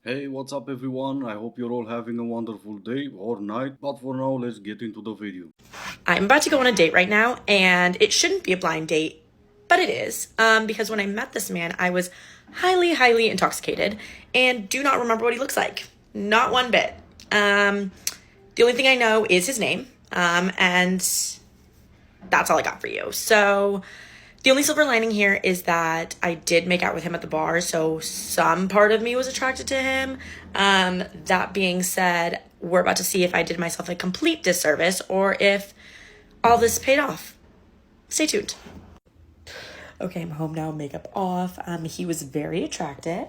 Hey, what's up everyone? I hope you're all having a wonderful day or night, but for now, let's get into the video. I'm about to go on a date right now, and it shouldn't be a blind date, but it is. Because when I met this man, I was highly, highly intoxicated and do not remember what he looks like. Not one bit. The only thing I know is his name, and that's all I got for you. So the only silver lining here is that I did make out with him at the bar, so some part of me was attracted to him. That being said, we're about to see if I did myself a complete disservice or if all this paid off. Stay tuned. Okay, I'm home now, makeup off. He was very attractive.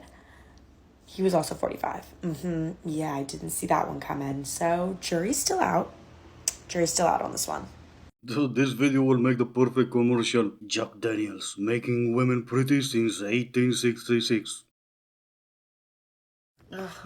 He was also 45. Yeah, I didn't see that one coming. So jury's still out. Jury's still out on this one. This video will make the perfect commercial. Jack Daniels, making women pretty since 1866.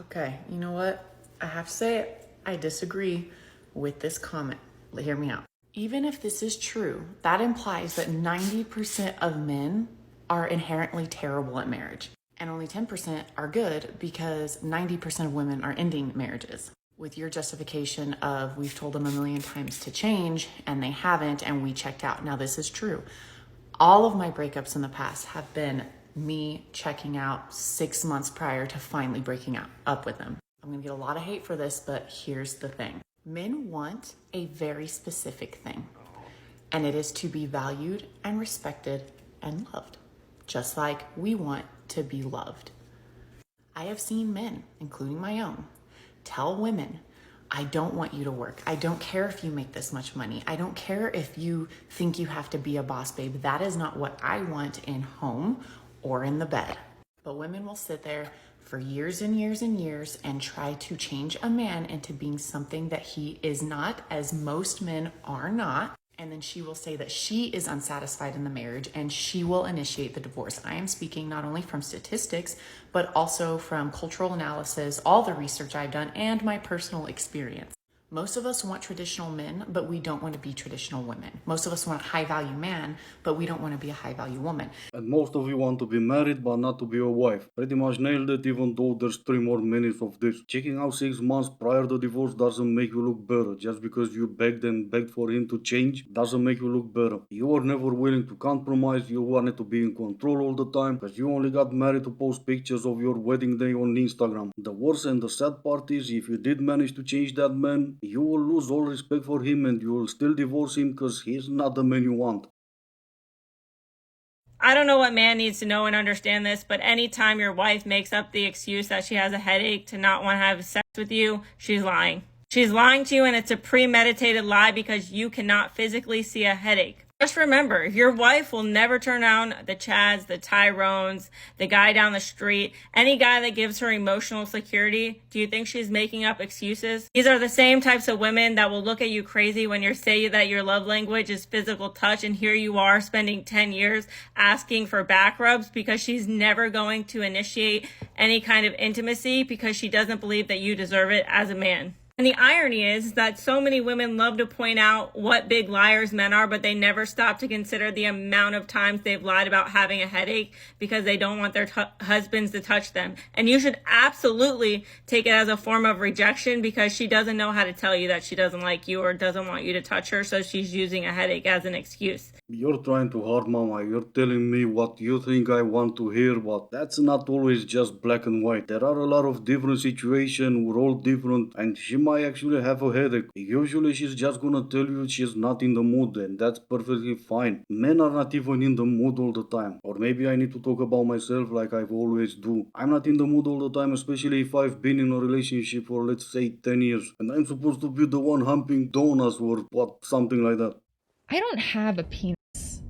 Okay, you know what? I have to say it. I disagree with this comment. Hear me out. Even if this is true, that implies that 90% of men are inherently terrible at marriage, and only 10% are good because 90% of women are ending marriages. With your justification of we've told them a million times to change and they haven't, and we checked out. Now, this is true. All of my breakups in the past have been me checking out 6 months prior to finally breaking up with them. I'm gonna get a lot of hate for this, but here's the thing. Men want a very specific thing, and it is to be valued and respected and loved, just like we want to be loved. I have seen men, including my own, tell women, I don't want you to work. I don't care if you make this much money. I don't care if you think you have to be a boss babe. That is not what I want in home or in the bed. But women will sit there for years and years and years and try to change a man into being something that he is not, as most men are not. And then she will say that she is unsatisfied in the marriage and she will initiate the divorce. I am speaking not only from statistics, but also from cultural analysis, all the research I've done, and my personal experience. Most of us want traditional men, but we don't want to be traditional women. Most of us want a high value man, but we don't want to be a high value woman. And most of you want to be married but not to be a wife. Pretty much nailed it, even though there's 3 more minutes of this. Checking out 6 months prior to divorce doesn't make you look better. Just because you begged and begged for him to change doesn't make you look better. You were never willing to compromise, you wanted to be in control all the time, because you only got married to post pictures of your wedding day on Instagram. The worst and the sad part is, if you did manage to change that man, you will lose all respect for him and you will still divorce him because he's not the man you want. I don't know what man needs to know and understand this, but anytime your wife makes up the excuse that she has a headache to not want to have sex with you, she's lying. She's lying to you, and it's a premeditated lie because you cannot physically see a headache. Just remember, your wife will never turn down the Chads, the Tyrones, the guy down the street, any guy that gives her emotional security. Do you think she's making up excuses? These are the same types of women that will look at you crazy when you say that your love language is physical touch, and here you are spending 10 years asking for back rubs because she's never going to initiate any kind of intimacy because she doesn't believe that you deserve it as a man. And the irony is that so many women love to point out what big liars men are, but they never stop to consider the amount of times they've lied about having a headache because they don't want their husbands to touch them. And you should absolutely take it as a form of rejection because she doesn't know how to tell you that she doesn't like you or doesn't want you to touch her, so she's using a headache as an excuse. You're trying too hard, mama. You're telling me what you think I want to hear, but that's not always just black and white. There are a lot of different situations, we're all different, and she might actually have a headache. Usually she's just gonna tell you she's not in the mood, and that's perfectly fine. Men are not even in the mood all the time. Or maybe I need to talk about myself like I've always do. I'm not in the mood all the time, especially if I've been in a relationship for, let's say, 10 years, and I'm supposed to be the one humping donuts or what, something like that. I don't have a penis.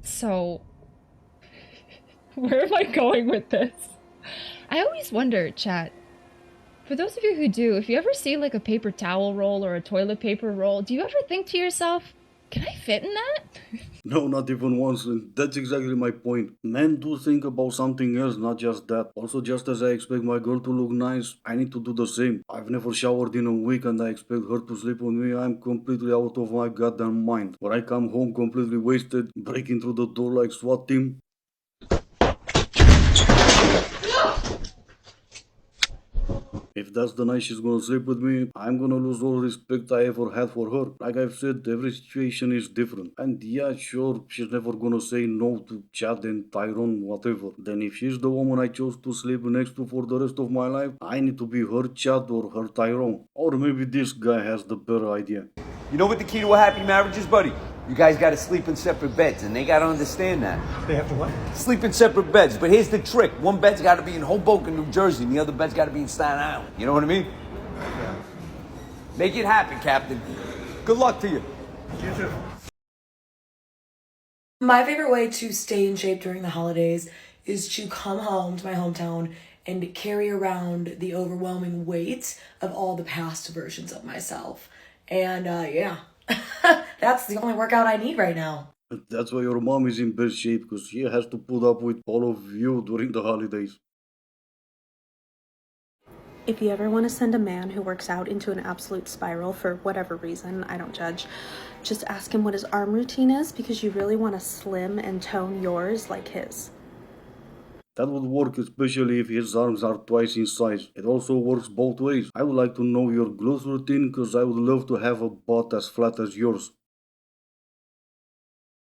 So, where am I going with this? I always wonder, chat, for those of you who do, if you ever see like a paper towel roll or a toilet paper roll, do you ever think to yourself, can I fit in that? No, not even once, and that's exactly my point. Men do think about something else, not just that. Also, just as I expect my girl to look nice, I need to do the same. I've never showered in a week and I expect her to sleep on me. I'm completely out of my goddamn mind. When I come home completely wasted, breaking through the door like SWAT team. If that's the night she's gonna sleep with me, I'm gonna lose all respect I ever had for her. Like I've said, every situation is different. And yeah, sure, she's never gonna say no to Chad and Tyrone, whatever. Then if she's the woman I chose to sleep next to for the rest of my life, I need to be her Chad or her Tyrone. Or maybe this guy has the better idea. You know what the key to a happy marriage is, buddy? You guys gotta sleep in separate beds, and they gotta understand that. They have to what? Sleep in separate beds, but here's the trick. One bed's gotta be in Hoboken, New Jersey, and the other bed's gotta be in Staten Island. You know what I mean? Yeah. Make it happen, Captain. Good luck to you. You too. My favorite way to stay in shape during the holidays is to come home to my hometown and carry around the overwhelming weight of all the past versions of myself. And yeah, that's the only workout I need right now. That's why your mom is in best shape, because she has to put up with all of you during the holidays. If you ever want to send a man who works out into an absolute spiral for whatever reason, I don't judge, just ask him what his arm routine is, because you really want to slim and tone yours like his. That would work especially if his arms are twice in size. It also works both ways. I would like to know your glute routine, because I would love to have a butt as flat as yours.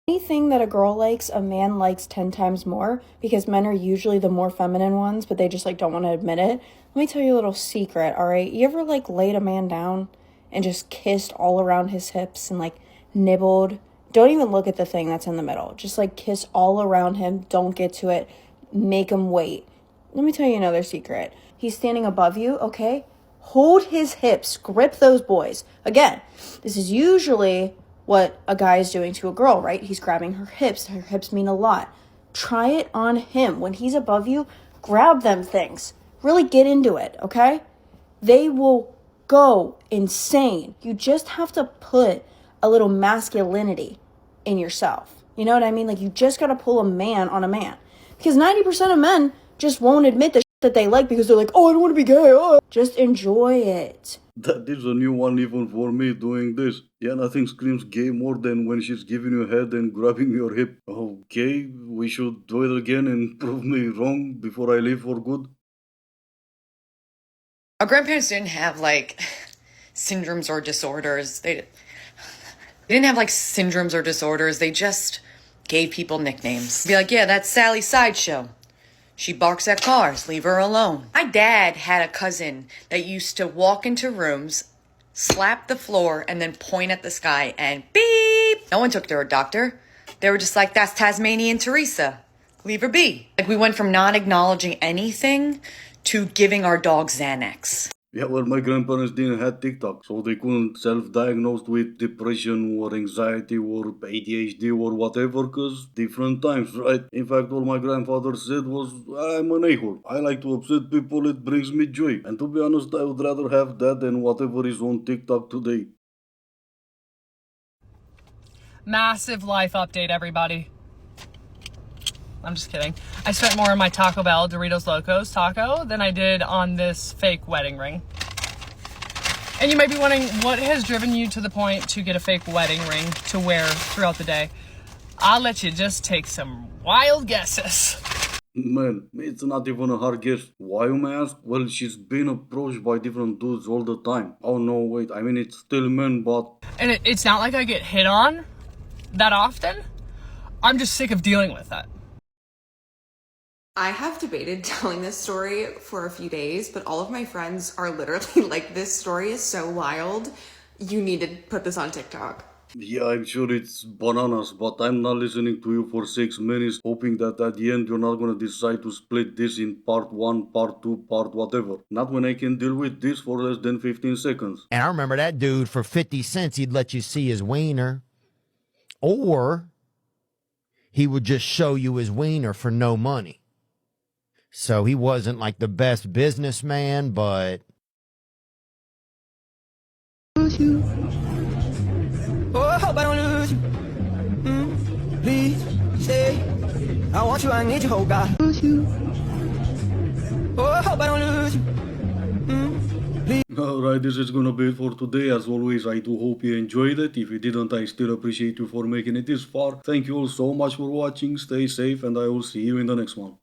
Anything that a girl likes, a man likes 10 times more, because men are usually the more feminine ones, but they just don't want to admit it. Let me tell you a little secret, all right? You ever laid a man down and just kissed all around his hips and nibbled? Don't even look at the thing that's in the middle. Just kiss all around him. Don't get to it. Make him wait. Let me tell you another secret. He's standing above you, okay? Hold his hips. Grip those boys. Again, this is usually what a guy is doing to a girl, right? He's grabbing her hips. Her hips mean a lot. Try it on him. When he's above you, grab them things. Really get into it, okay? They will go insane. You just have to put a little masculinity in yourself. You know what I mean? You just got to pull a man on a man. Because 90% of men just won't admit the shit that they like, because they're oh, I don't want to be gay. Oh. Just enjoy it. That is a new one even for me doing this. Yeah, nothing screams gay more than when she's giving you head and grabbing your hip. Okay, we should do it again and prove me wrong before I leave for good. Our grandparents didn't have syndromes or disorders. They didn't have syndromes or disorders. They just gave people nicknames. Be yeah, that's Sally Sideshow. She barks at cars. Leave her alone. My dad had a cousin that used to walk into rooms, slap the floor, and then point at the sky and beep. No one took her to a doctor. They were just that's Tasmanian Teresa. Leave her be. We went from not acknowledging anything to giving our dog Xanax. Yeah, well, my grandparents didn't have TikTok, so they couldn't self-diagnose with depression or anxiety or ADHD or whatever, because different times, right? In fact, all my grandfather said was, I'm an a-hole. I like to upset people, it brings me joy. And to be honest, I would rather have that than whatever is on TikTok today. Massive life update, everybody. I'm just kidding. I spent more on my Taco Bell Doritos Locos taco than I did on this fake wedding ring. And you might be wondering, what has driven you to the point to get a fake wedding ring to wear throughout the day? I'll let you just take some wild guesses. Man, it's not even a hard guess. Why, you may ask? Well, she's been approached by different dudes all the time. Oh no, wait, I mean, it's still men, but... And it's not like I get hit on that often. I'm just sick of dealing with that. I have debated telling this story for a few days, but all of my friends are literally this story is so wild. You need to put this on TikTok. Yeah, I'm sure it's bananas, but I'm not listening to you for 6 minutes, hoping that at the end you're not gonna decide to split this in part 1, part 2, part whatever. Not when I can deal with this for less than 15 seconds. And I remember that dude, for 50 cents, he'd let you see his wiener. Or he would just show you his wiener for no money. So he wasn't the best businessman, but... Oh, I hope I don't lose you. Please stay. I want you, I need you, oh God. Oh, I hope I don't lose you. Alright, this is gonna be it for today. As always, I do hope you enjoyed it. If you didn't, I still appreciate you for making it this far. Thank you all so much for watching. Stay safe, and I will see you in the next one.